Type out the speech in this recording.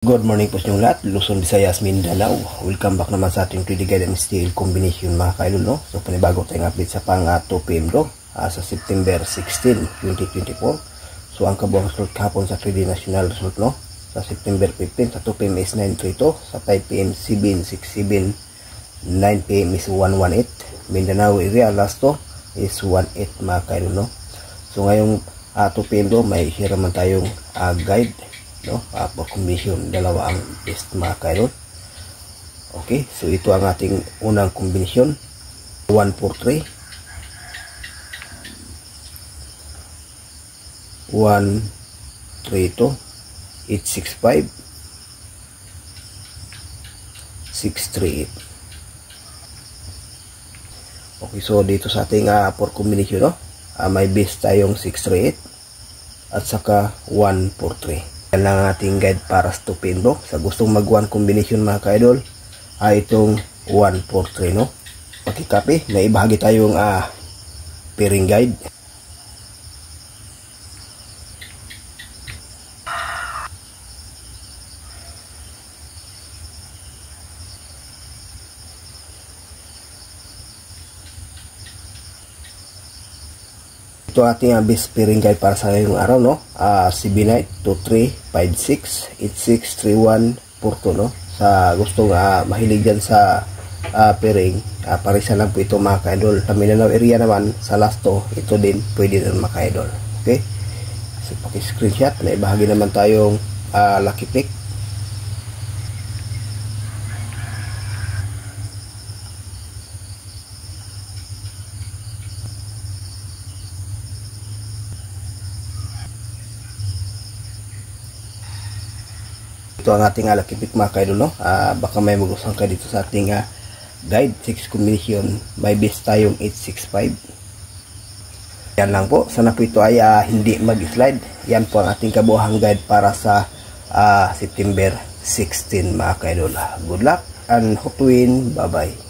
Good morning po sa inyong lahat, Luzon, Visayas, Mindanao. Welcome back naman sa ating 3D guide and steel combination mga kaidol, no? So panibago tayong update sa pang 2 PM do sa September 16, 2024. So ang kabuang result kahapon sa 3D national result, no? Sa September 15 sa 2 PM is 932, sa 5 PM 767, 9 PM is 118. Mindanao area last to is 18 mga kaidol, no? So ngayong 2 PM do may hiraman tayong guide, no, for combination, dalawa ang best mga kaidol. Okay, so ito ang ating unang kombinasyon, 143 132 865 638. Okay, so dito sa ating for combination, no, may best tayong 638 at saka 143. Yan lang ating guide para sa 2 PM do. Sa gustong mag-1 combination mga kaidol, itong 143, no. Pakikapi, may ibahagi tayong pairing guide. Ito ating best pairing guide para sa ngayong araw, no. CB9 2356 8631 42, no. Sa gustong mahilig dyan sa pairing, parisa lang po ito mga kaidol. Sa Mindanao area naman, sa Lasto, ito din pwede din mga kaidol. Okay, so paki-screenshot, may bahagi naman tayong lucky pick. Ito ang ating lucky pick mga kaidol, no. Baka may magustuhan ka dito sa ating guide 6 combination. May best tayong 865. Yan lang po. Sana po ito ay hindi mag-slide. Yan po ang ating kabuhang guide para sa September 16 mga kaidol. Good luck and hope to win. Bye bye.